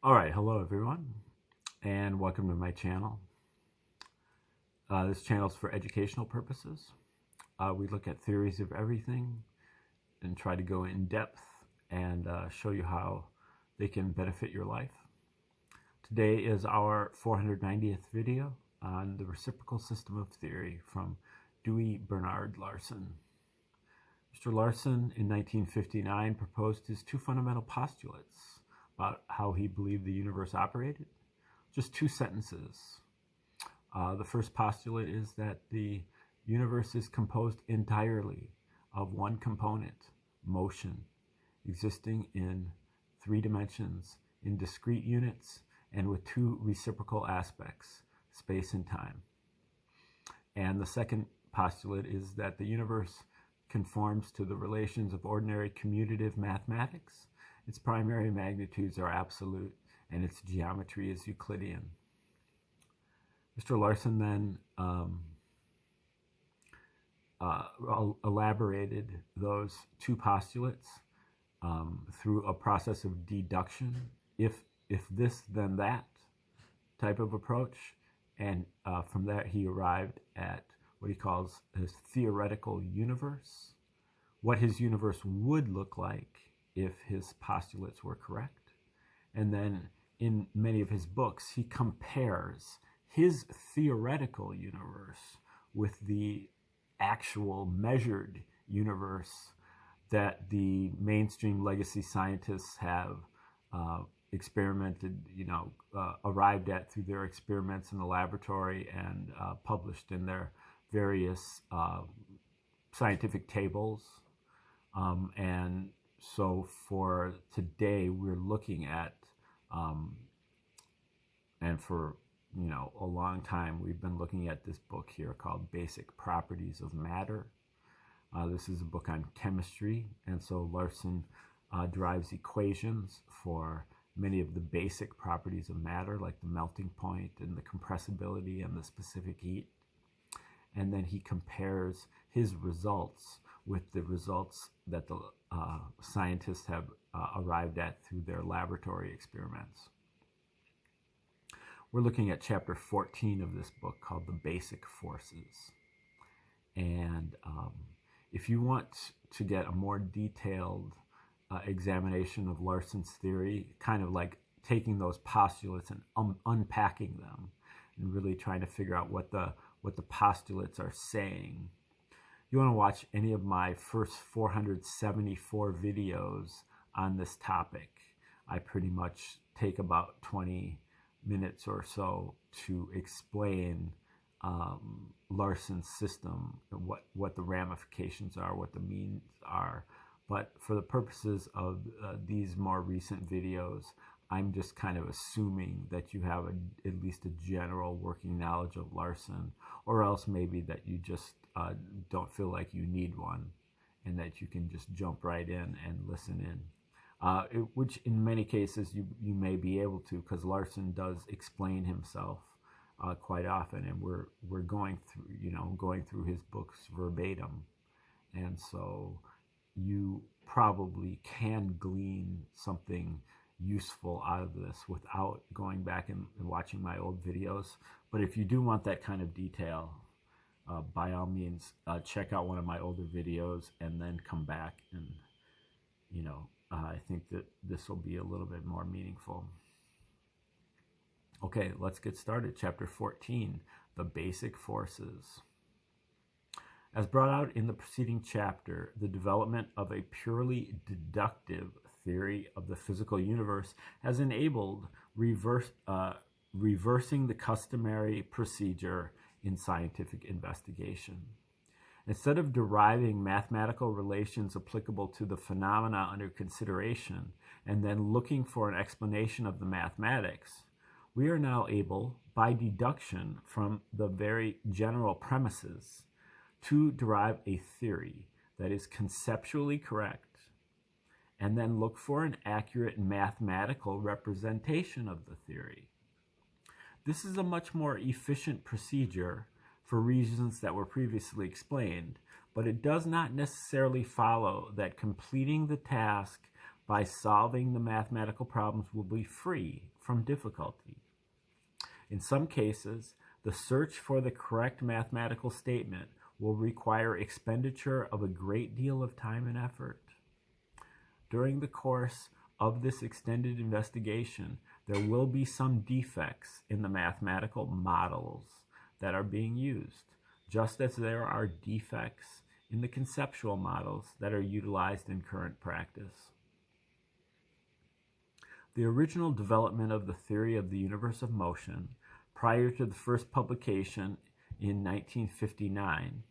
All right, hello everyone, and welcome to my channel. This channel is for educational purposes. We look at theories of everything and try to go in depth and show you how they can benefit your life. Today is our 490th video on the reciprocal system of theory from Dewey Bernard Larson. Mr. Larson, in 1959, proposed his two fundamental postulates about how he believed the universe operated. Just two sentences. The first postulate is that the universe is composed entirely of one component, motion, existing in 3 dimensions, in discrete units, and with 2 reciprocal aspects, space and time. And the second postulate is that the universe conforms to the relations of ordinary commutative mathematics. Its primary magnitudes are absolute, and its geometry is Euclidean. Mr. Larson then elaborated those two postulates through a process of deduction, if this, then that type of approach. And from that, he arrived at what he calls his theoretical universe, what his universe would look like if his postulates were correct. And then in many of his books, he compares his theoretical universe with the actual measured universe that the mainstream legacy scientists have experimented, arrived at through their experiments in the laboratory and published in their various scientific tables. And so for today, we're looking at, and for a long time, we've been looking at this book here called Basic Properties of Matter. This is a book on chemistry, and so Larson derives equations for many of the basic properties of matter, like the melting point and the compressibility and the specific heat. And then he compares his results with the results that the scientists have arrived at through their laboratory experiments. We're looking at chapter 14 of this book called The Basic Forces. And if you want to get a more detailed examination of Larson's theory, kind of like taking those postulates and unpacking them and really trying to figure out what the postulates are saying, you want to watch any of my first 474 videos on this topic. I pretty much take about 20 minutes or so to explain Larson's system, what the ramifications are, what the means are. But for the purposes of these more recent videos, I'm just kind of assuming that you have at least a general working knowledge of Larson, or else maybe that you just don't feel like you need one, and that you can just jump right in and listen in. Which in many cases you may be able to, because Larson does explain himself quite often, and we're going through his books verbatim, and so you probably can glean something useful out of this without going back and watching my old videos. But if you do want that kind of detail, by all means, check out one of my older videos and then come back, and I think that this will be a little bit more meaningful. Okay, let's get started. Chapter 14, The Basic Forces. As brought out in the preceding chapter, the development of a purely deductive theory of the physical universe has enabled reversing the customary procedure in scientific investigation. Instead of deriving mathematical relations applicable to the phenomena under consideration and then looking for an explanation of the mathematics, we are now able, by deduction from the very general premises, to derive a theory that is conceptually correct, and then look for an accurate mathematical representation of the theory. This is a much more efficient procedure for reasons that were previously explained, but it does not necessarily follow that completing the task by solving the mathematical problems will be free from difficulty. In some cases, the search for the correct mathematical statement will require expenditure of a great deal of time and effort. During the course of this extended investigation, there will be some defects in the mathematical models that are being used, just as there are defects in the conceptual models that are utilized in current practice. The original development of the theory of the universe of motion, prior to the first publication in 1959,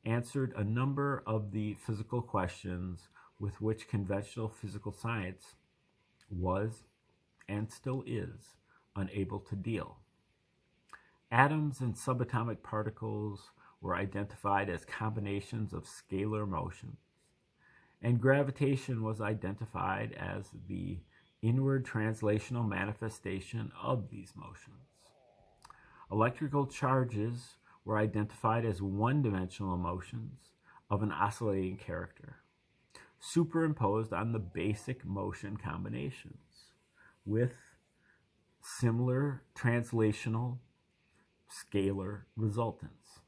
answered a number of the physical questions with which conventional physical science was, and still is, unable to deal. Atoms and subatomic particles were identified as combinations of scalar motions, and gravitation was identified as the inward translational manifestation of these motions. Electrical charges were identified as one-dimensional motions of an oscillating character, superimposed on the basic motion combinations, with similar translational scalar resultants.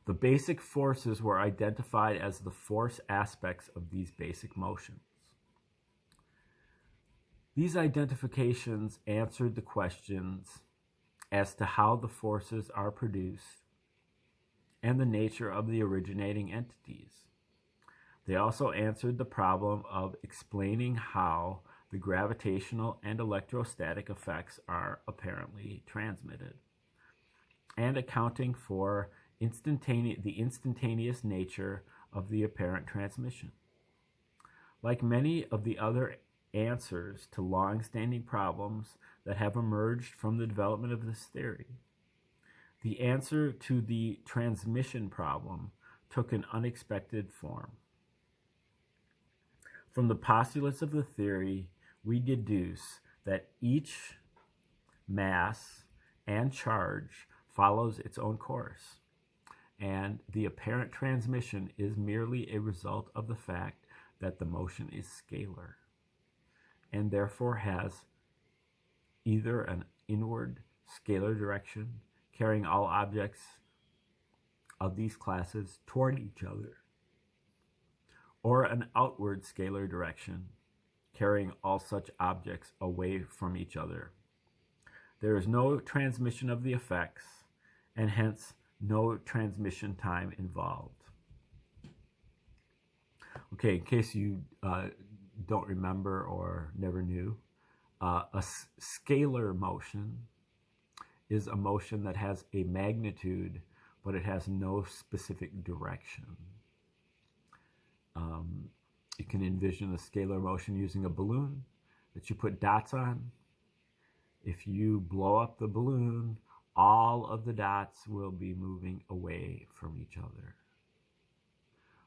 The basic forces were identified as the force aspects of these basic motions. These identifications answered the questions as to how the forces are produced and the nature of the originating entities. They also answered the problem of explaining how the gravitational and electrostatic effects are apparently transmitted, and accounting for the instantaneous nature of the apparent transmission. Like many of the other answers to long-standing problems that have emerged from the development of this theory, the answer to the transmission problem took an unexpected form. From the postulates of the theory, we deduce that each mass and charge follows its own course, and the apparent transmission is merely a result of the fact that the motion is scalar, and therefore has either an inward scalar direction carrying all objects of these classes toward each other, or an outward scalar direction carrying all such objects away from each other. There is no transmission of the effects, and hence no transmission time involved. Okay, in case you don't remember or never knew, a scalar motion is a motion that has a magnitude, but it has no specific direction. You can envision a scalar motion using a balloon that you put dots on. If you blow up the balloon, all of the dots will be moving away from each other.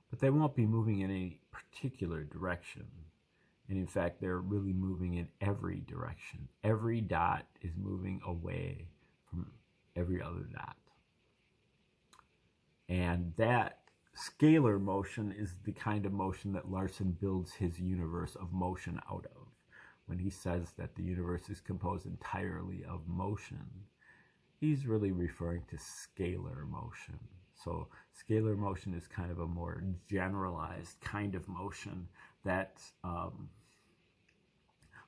But they won't be moving in any particular direction. And in fact, they're really moving in every direction. Every dot is moving away from every other dot. And that scalar motion is the kind of motion that Larson builds his universe of motion out of. When he says that the universe is composed entirely of motion, he's really referring to scalar motion. So scalar motion is kind of a more generalized kind of motion that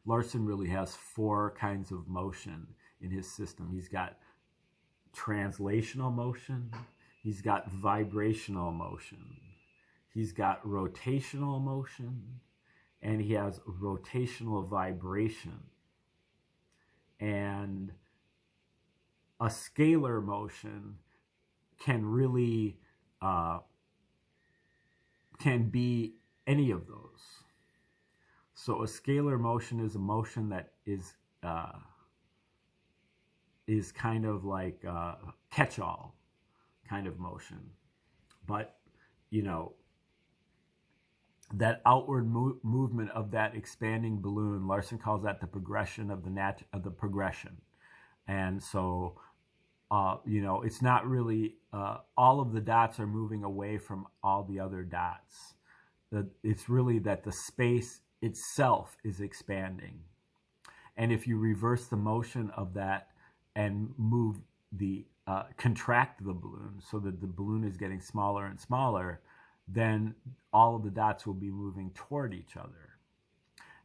Larson really has four kinds of motion in his system. He's got translational motion, he's got vibrational motion, he's got rotational motion, and he has rotational vibration. And a scalar motion can really can be any of those. So a scalar motion is a motion that is kind of like a catch-all kind of motion. But, you know, that outward movement of that expanding balloon, Larson calls that the progression of the progression. And so, you know, it's not really, all of the dots are moving away from all the other dots. it's really that the space itself is expanding. And if you reverse the motion of that and move the contract the balloon so that the balloon is getting smaller and smaller, then all of the dots will be moving toward each other.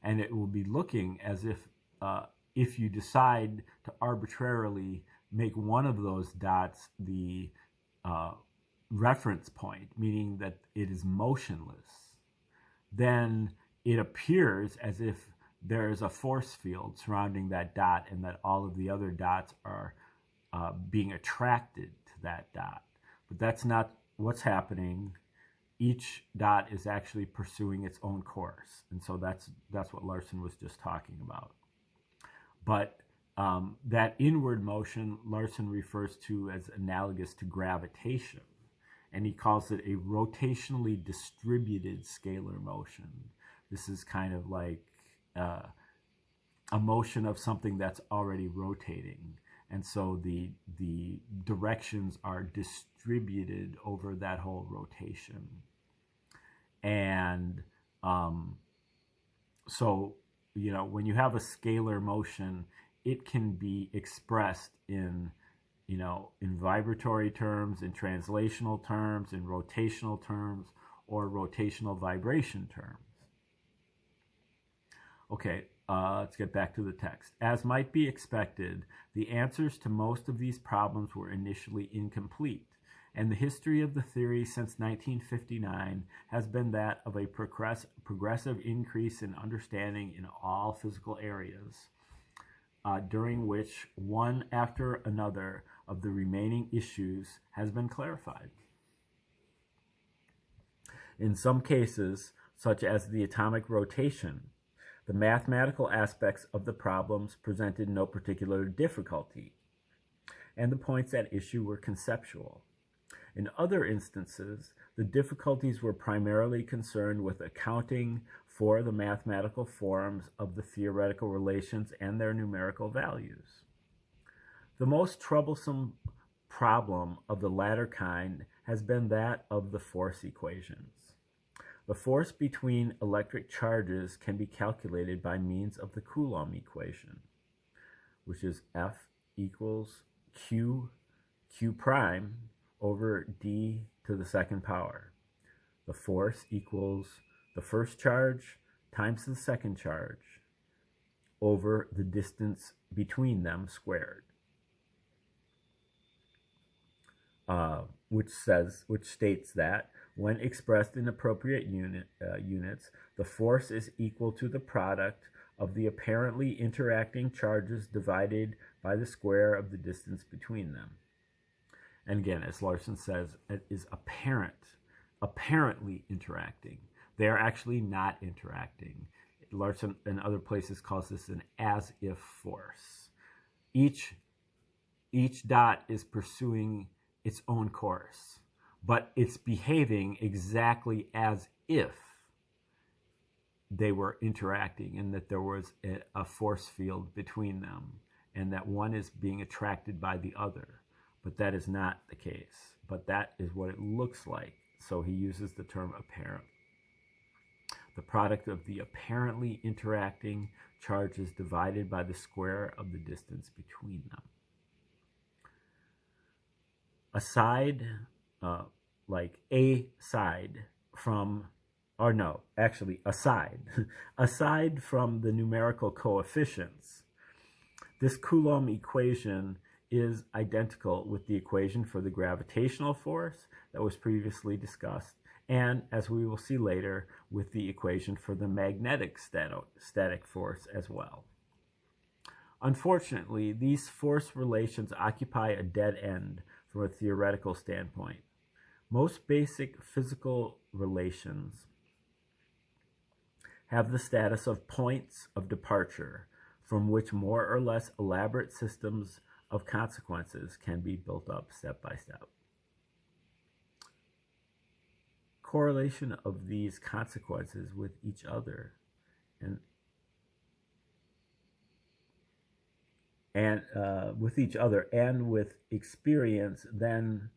And it will be looking as if you decide to arbitrarily make one of those dots the reference point, meaning that it is motionless, then it appears as if there is a force field surrounding that dot and that all of the other dots are being attracted to that dot. But that's not what's happening. Each dot is actually pursuing its own course. And so that's what Larson was just talking about. But that inward motion Larson refers to as analogous to gravitation. And he calls it a rotationally distributed scalar motion. This is kind of like a motion of something that's already rotating. And so the directions are distributed over that whole rotation. And so, you know, when you have a scalar motion, it can be expressed in, you know, in vibratory terms, in translational terms, in rotational terms, or rotational vibration terms. Okay, let's get back to the text. As might be expected, the answers to most of these problems were initially incomplete, and the history of the theory since 1959 has been that of a progressive increase in understanding in all physical areas, during which one after another of the remaining issues has been clarified. In some cases, such as the atomic rotation, the mathematical aspects of the problems presented no particular difficulty, and the points at issue were conceptual. In other instances, the difficulties were primarily concerned with accounting for the mathematical forms of the theoretical relations and their numerical values. The most troublesome problem of the latter kind has been that of the force equations. The force between electric charges can be calculated by means of the Coulomb equation, which is F equals Q prime over d to the second power. The force equals the first charge times the second charge over the distance between them squared, which states that when expressed in appropriate units, the force is equal to the product of the apparently interacting charges divided by the square of the distance between them. And again, as Larson says, it is apparently interacting. They are actually not interacting. Larson in other places calls this an as-if force. Each dot is pursuing its own course, but it's behaving exactly as if they were interacting and that there was a force field between them and that one is being attracted by the other. But that is not the case. But that is what it looks like. So he uses the term apparent. The product of the apparently interacting charges divided by the square of the distance between them. Aside from the numerical coefficients, this Coulomb equation is identical with the equation for the gravitational force that was previously discussed, and, as we will see later, with the equation for the magnetic static force as well. Unfortunately, these force relations occupy a dead end from a theoretical standpoint. Most basic physical relations have the status of points of departure from which more or less elaborate systems of consequences can be built up step by step. Correlation of these consequences with each other and with experience then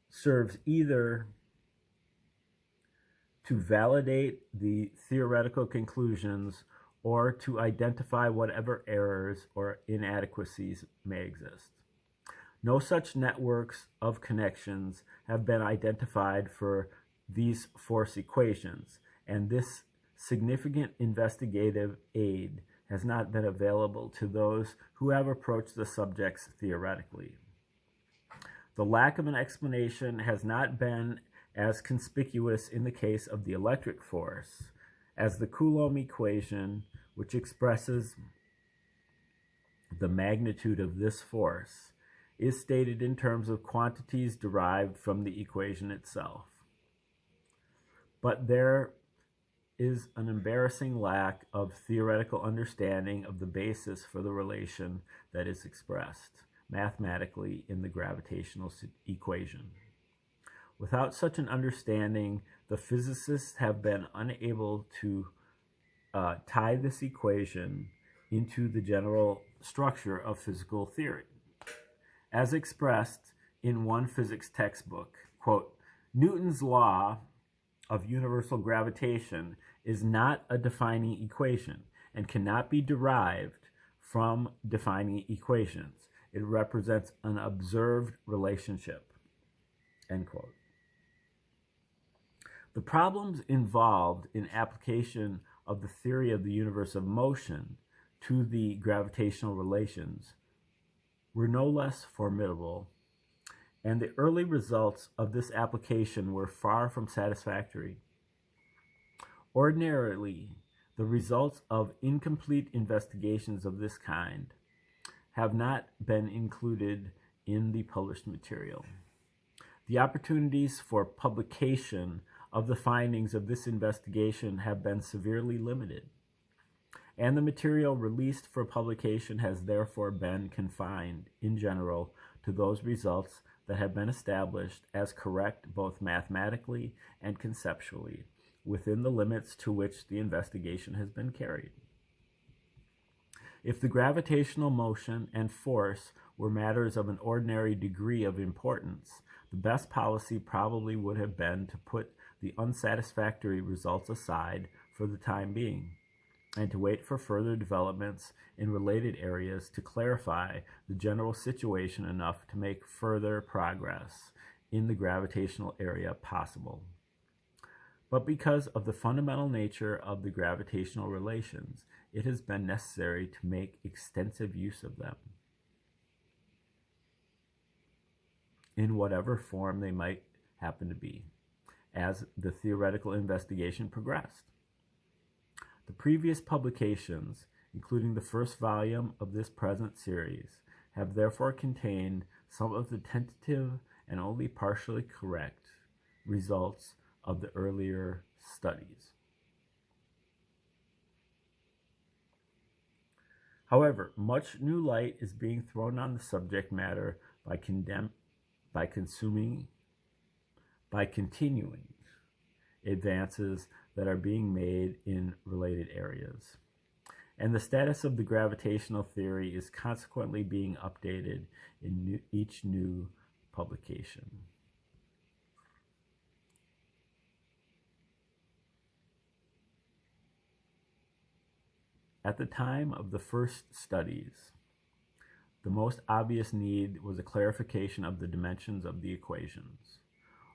serves either to validate the theoretical conclusions or to identify whatever errors or inadequacies may exist. No such networks of connections have been identified for these force equations, and this significant investigative aid has not been available to those who have approached the subjects theoretically. The lack of an explanation has not been as conspicuous in the case of the electric force, as the Coulomb equation, which expresses the magnitude of this force, is stated in terms of quantities derived from the equation itself. But there is an embarrassing lack of theoretical understanding of the basis for the relation that is expressed mathematically in the gravitational equation. Without such an understanding, the physicists have been unable to tie this equation into the general structure of physical theory. As expressed in one physics textbook, quote, Newton's law of universal gravitation is not a defining equation and cannot be derived from defining equations. It represents an observed relationship, end quote. The problems involved in application of the theory of the universe of motion to the gravitational relations were no less formidable, and the early results of this application were far from satisfactory. Ordinarily, the results of incomplete investigations of this kind have not been included in the published material. The opportunities for publication of the findings of this investigation have been severely limited, and the material released for publication has therefore been confined, in general, to those results that have been established as correct both mathematically and conceptually, within the limits to which the investigation has been carried. If the gravitational motion and force were matters of an ordinary degree of importance, the best policy probably would have been to put the unsatisfactory results aside for the time being, and to wait for further developments in related areas to clarify the general situation enough to make further progress in the gravitational area possible. But because of the fundamental nature of the gravitational relations, it has been necessary to make extensive use of them, in whatever form they might happen to be, as the theoretical investigation progressed. The previous publications, including the first volume of this present series, have therefore contained some of the tentative and only partially correct results of the earlier studies. However, much new light is being thrown on the subject matter by continuing advances that are being made in related areas. And the status of the gravitational theory is consequently being updated in each new publication. At the time of the first studies, the most obvious need was a clarification of the dimensions of the equations.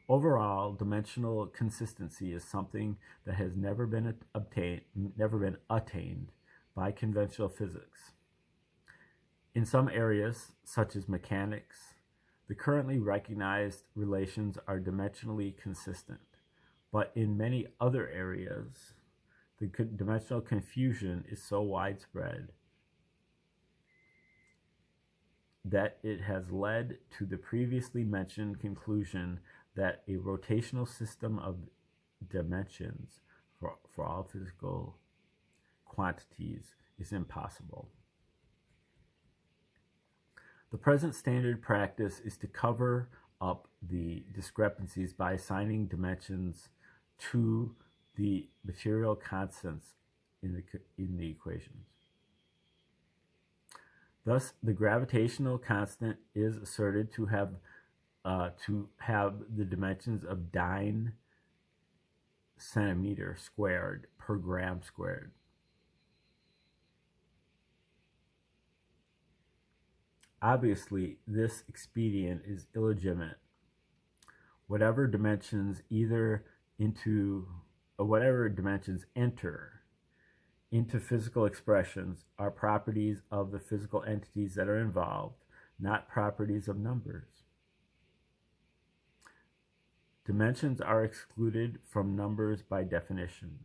Overall, dimensional consistency is something that has never been attained by conventional physics. In some areas, such as mechanics, the currently recognized relations are dimensionally consistent, but in many other areas, the dimensional confusion is so widespread that it has led to the previously mentioned conclusion that a rotational system of dimensions for all physical quantities is impossible. The present standard practice is to cover up the discrepancies by assigning dimensions to the material constants in the equations. Thus, the gravitational constant is asserted to have the dimensions of dyne centimeter squared per gram squared. Obviously, this expedient is illegitimate. Whatever dimensions enter into physical expressions are properties of the physical entities that are involved, not properties of numbers. Dimensions are excluded from numbers by definition.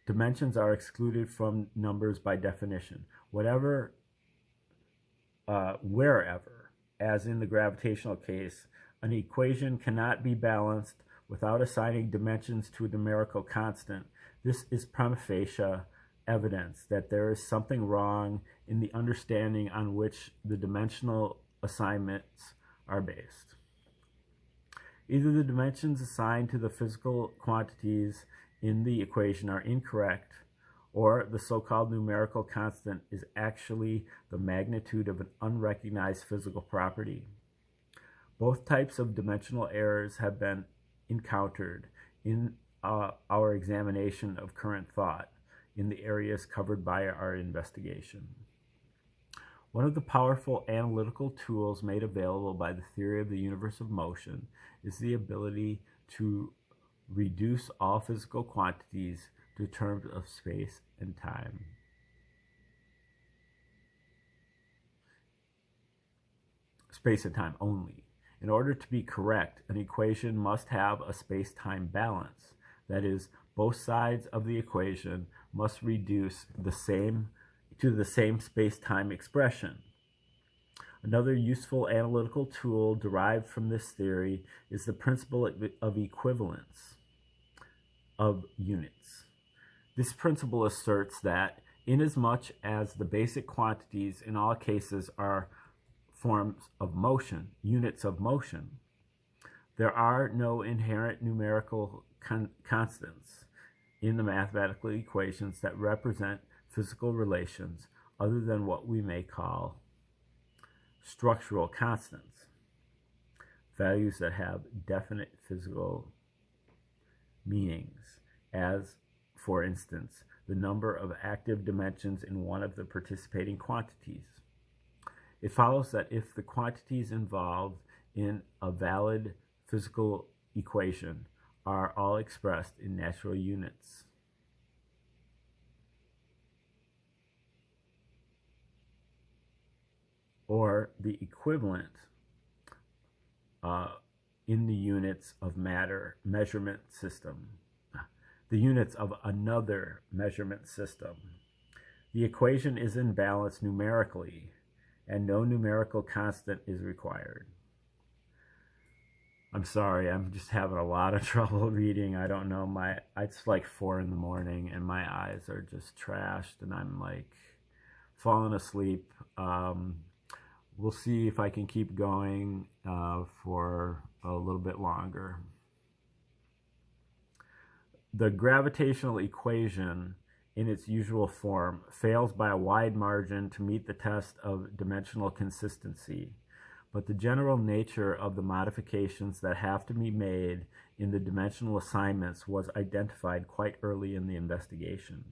Dimensions are excluded from numbers by definition. Wherever, as in the gravitational case, an equation cannot be balanced without assigning dimensions to a numerical constant, this is prima facie evidence that there is something wrong in the understanding on which the dimensional assignments are based. Either the dimensions assigned to the physical quantities in the equation are incorrect, or the so-called numerical constant is actually the magnitude of an unrecognized physical property. Both types of dimensional errors have been encountered in our examination of current thought in the areas covered by our investigation. One of the powerful analytical tools made available by the theory of the universe of motion is the ability to reduce all physical quantities to terms of space and time. Space and time only. In order to be correct, an equation must have a space-time balance. That is, both sides of the equation must reduce to the same space-time expression. Another useful analytical tool derived from this theory is the principle of equivalence of units. This principle asserts that inasmuch as the basic quantities in all cases are forms of motion, units of motion, there are no inherent numerical constants in the mathematical equations that represent physical relations other than what we may call structural constants, values that have definite physical meanings, as, for instance, the number of active dimensions in one of the participating quantities. It follows that if the quantities involved in a valid physical equation are all expressed in natural units, or the equivalent in the units of matter measurement system, the units of another measurement system, the equation is in balance numerically, and no numerical constant is required. I'm sorry, I'm just having a lot of trouble reading. I don't know, it's like 4 in the morning and my eyes are just trashed and I'm like falling asleep. We'll see if I can keep going for a little bit longer. The gravitational equation in its usual form fails by a wide margin to meet the test of dimensional consistency, but the general nature of the modifications that have to be made in the dimensional assignments was identified quite early in the investigation.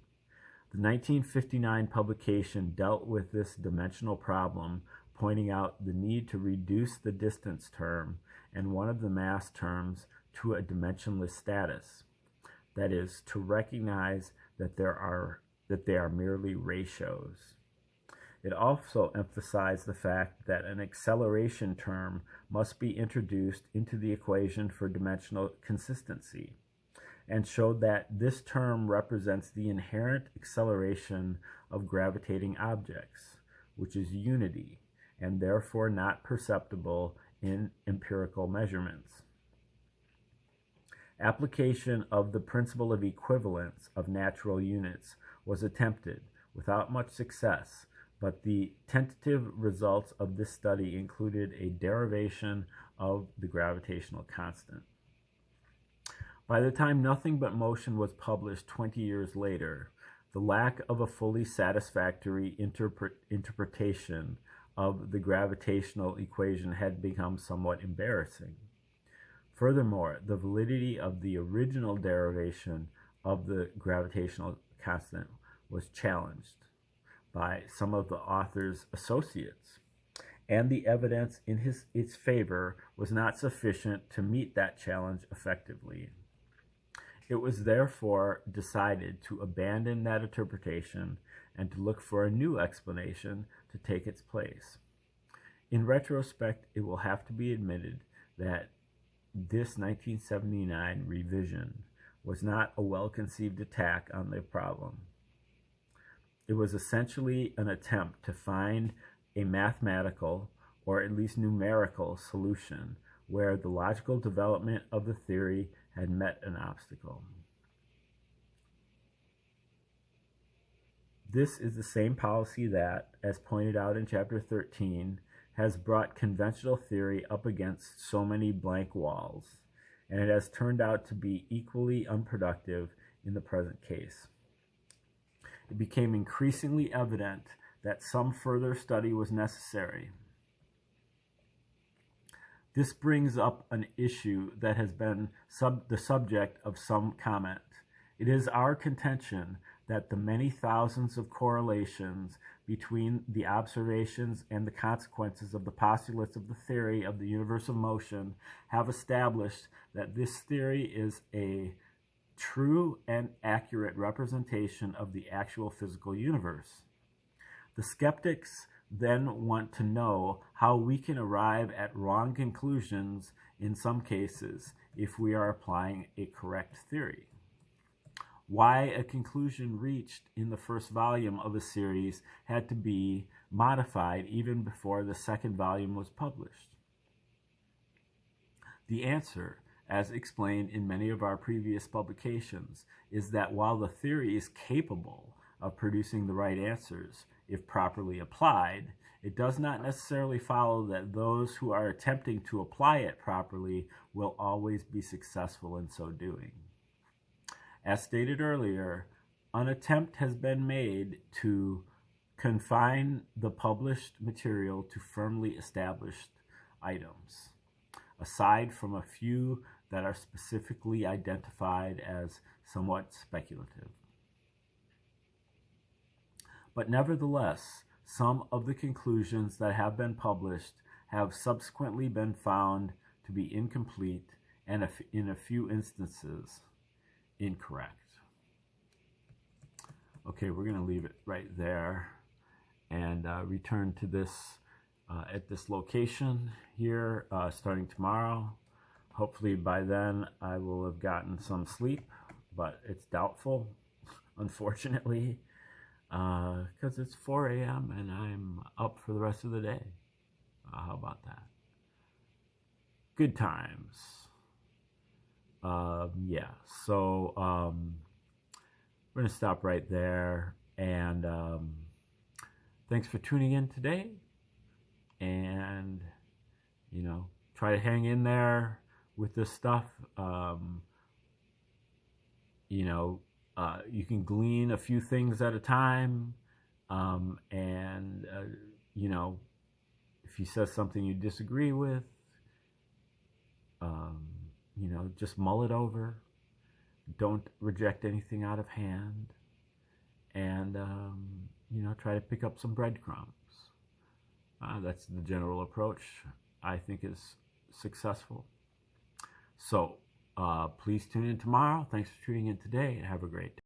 The 1959 publication dealt with this dimensional problem, pointing out the need to reduce the distance term and one of the mass terms to a dimensionless status. That is, to recognize that they are merely ratios. It also emphasized the fact that an acceleration term must be introduced into the equation for dimensional consistency, and showed that this term represents the inherent acceleration of gravitating objects, which is unity, and therefore not perceptible in empirical measurements. Application of the principle of equivalence of natural units was attempted without much success, but the tentative results of this study included a derivation of the gravitational constant. By the time Nothing But Motion was published 20 years later, The lack of a fully satisfactory interpretation of the gravitational equation had become somewhat embarrassing. Furthermore, the validity of the original derivation of the gravitational constant was challenged by some of the author's associates, and the evidence in its favor was not sufficient to meet that challenge effectively. It was therefore decided to abandon that interpretation and to look for a new explanation to take its place. In retrospect, it will have to be admitted that this 1979 revision was not a well-conceived attack on the problem. It was essentially an attempt to find a mathematical, or at least numerical, solution where the logical development of the theory had met an obstacle. This is the same policy that, as pointed out in Chapter 13, has brought conventional theory up against so many blank walls, and it has turned out to be equally unproductive in the present case. It became increasingly evident that some further study was necessary. This brings up an issue that has been the subject of some comment. It is our contention that the many thousands of correlations between the observations and the consequences of the postulates of the theory of the universe of motion have established that this theory is a true and accurate representation of the actual physical universe. The skeptics then want to know how we can arrive at wrong conclusions in some cases if we are applying a correct theory. Why a conclusion reached in the first volume of a series had to be modified even before the second volume was published. The answer, as explained in many of our previous publications, is that while the theory is capable of producing the right answers, if properly applied, it does not necessarily follow that those who are attempting to apply it properly will always be successful in so doing. As stated earlier, an attempt has been made to confine the published material to firmly established items, aside from a few that are specifically identified as somewhat speculative. But nevertheless, some of the conclusions that have been published have subsequently been found to be incomplete and, in a few instances, incorrect. Okay, we're going to leave it right there and return to this at this location here starting tomorrow. Hopefully by then I will have gotten some sleep, but it's doubtful, unfortunately, because it's 4 a.m. and I'm up for the rest of the day. How about that? Good times. Yeah, so we're going to stop right there, and thanks for tuning in today, and, you know, try to hang in there with this stuff. You know, you can glean a few things at a time, and, you know, if he says something you disagree with, you know, just mull it over. Don't reject anything out of hand. And, you know, try to pick up some breadcrumbs. That's the general approach I think is successful. So, please tune in tomorrow. Thanks for tuning in today, and have a great day.